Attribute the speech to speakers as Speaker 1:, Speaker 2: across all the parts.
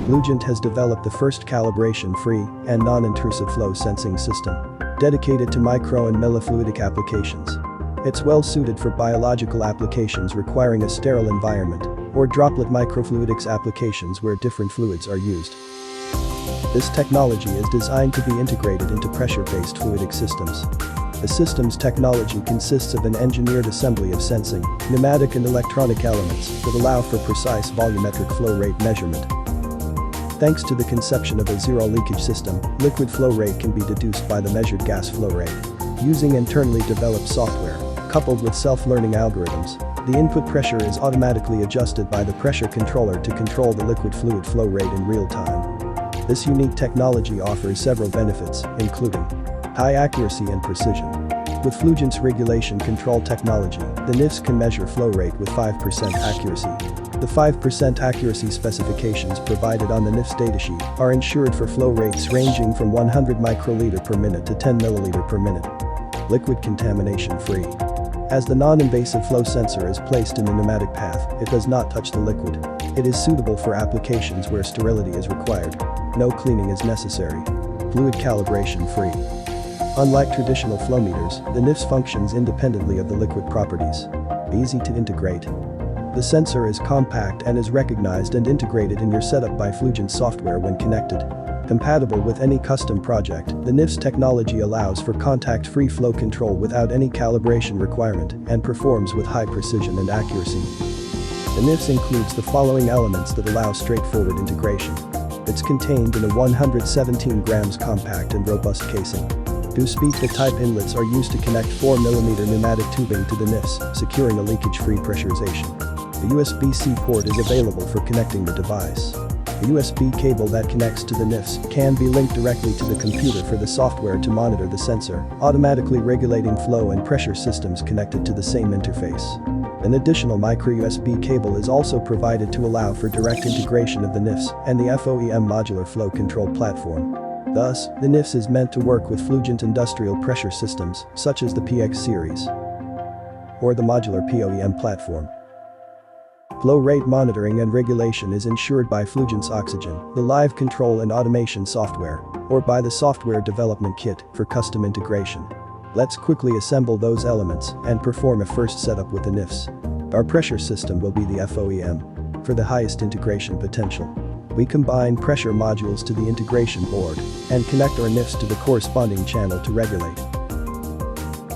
Speaker 1: Fluigent has developed the first calibration-free and non-intrusive flow sensing system dedicated to micro and milli-fluidic applications. It's well suited for biological applications requiring a sterile environment or droplet microfluidics applications where different fluids are used. This technology is designed to be integrated into pressure-based fluidic systems. The system's technology consists of an engineered assembly of sensing, pneumatic and electronic elements that allow for precise volumetric flow rate measurement. Thanks to the conception of a zero-leakage system, liquid flow rate can be deduced by the measured gas flow rate. Using internally developed software, coupled with self-learning algorithms, the input pressure is automatically adjusted by the pressure controller to control the liquid fluid flow rate in real time. This unique technology offers several benefits, including high accuracy and precision. With Fluigent's regulation control technology, the NIFS can measure flow rate with 5% accuracy. The 5% accuracy specifications provided on the NIFS datasheet are ensured for flow rates ranging from 100 microliter per minute to 10 milliliter per minute. Liquid contamination free. As the non-invasive flow sensor is placed in the pneumatic path, it does not touch the liquid. It is suitable for applications where sterility is required. No cleaning is necessary. Fluid calibration free. Unlike traditional flow meters, the NIFS functions independently of the liquid properties. Easy to integrate. The sensor is compact and is recognized and integrated in your setup by Fluigent software when connected. Compatible with any custom project, the NIFS technology allows for contact-free flow control without any calibration requirement and performs with high precision and accuracy. The NIFS includes the following elements that allow straightforward integration. It's contained in a 117 grams compact and robust casing. Two speed-fit type inlets are used to connect 4mm pneumatic tubing to the NIFS, securing a leakage-free pressurization. A USB-C port is available for connecting the device. A USB cable that connects to the NIFS can be linked directly to the computer for the software to monitor the sensor, automatically regulating flow and pressure systems connected to the same interface. An additional micro-USB cable is also provided to allow for direct integration of the NIFS and the FOEM modular flow control platform. Thus, the NIFS is meant to work with Fluigent industrial pressure systems, such as the PX series or the modular POEM platform. Flow rate monitoring and regulation is ensured by Fluigent's Oxygen, the live control and automation software, or by the software development kit for custom integration. Let's quickly assemble those elements and perform a first setup with the NIFS. Our pressure system will be the FOEM. For the highest integration potential, we combine pressure modules to the integration board and connect our NIFS to the corresponding channel to regulate.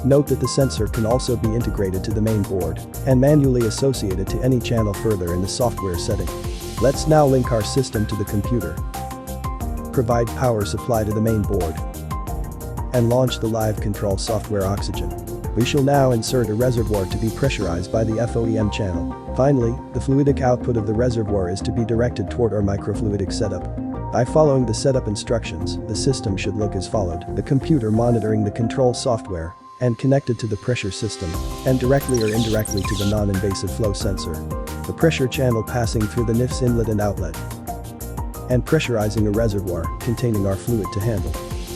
Speaker 1: Note that the sensor can also be integrated to the main board and manually associated to any channel further in the software setting. Let's now link our system to the computer, provide power supply to the main board, and launch the live control software Oxygen. We shall now insert a reservoir to be pressurized by the FOEM channel. Finally, the fluidic output of the reservoir is to be directed toward our microfluidic setup. By following the setup instructions, the system should look as followed. The computer monitoring the control software and connected to the pressure system and directly or indirectly to the non-invasive flow sensor. The pressure channel passing through the NIFS inlet and outlet and pressurizing a reservoir containing our fluid to handle.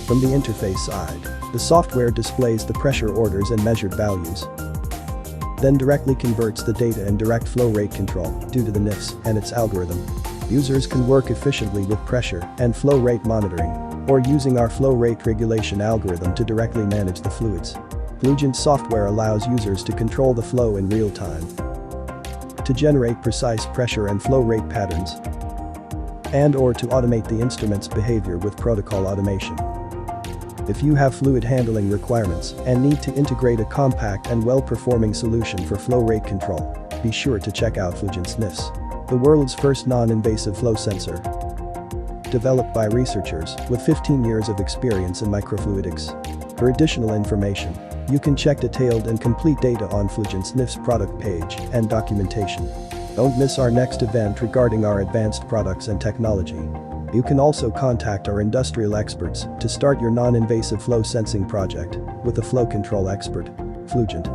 Speaker 1: From the interface side, the software displays the pressure orders and measured values, then directly converts the data in direct flow rate control due to the NIFS and its algorithm. Users can work efficiently with pressure and flow rate monitoring or using our flow rate regulation algorithm to directly manage the fluids. Fluigent software allows users to control the flow in real time, to generate precise pressure and flow rate patterns, and/or to automate the instrument's behavior with protocol automation. If you have fluid handling requirements and need to integrate a compact and well-performing solution for flow rate control, be sure to check out Fluigent's NIFS, the world's first non-invasive flow sensor. Developed by researchers with 15 years of experience in microfluidics. For additional information, you can check detailed and complete data on Fluigent's NIFS product page and documentation. Don't miss our next event regarding our advanced products and technology. You can also contact our industrial experts to start your non-invasive flow sensing project with a flow control expert. Fluigent.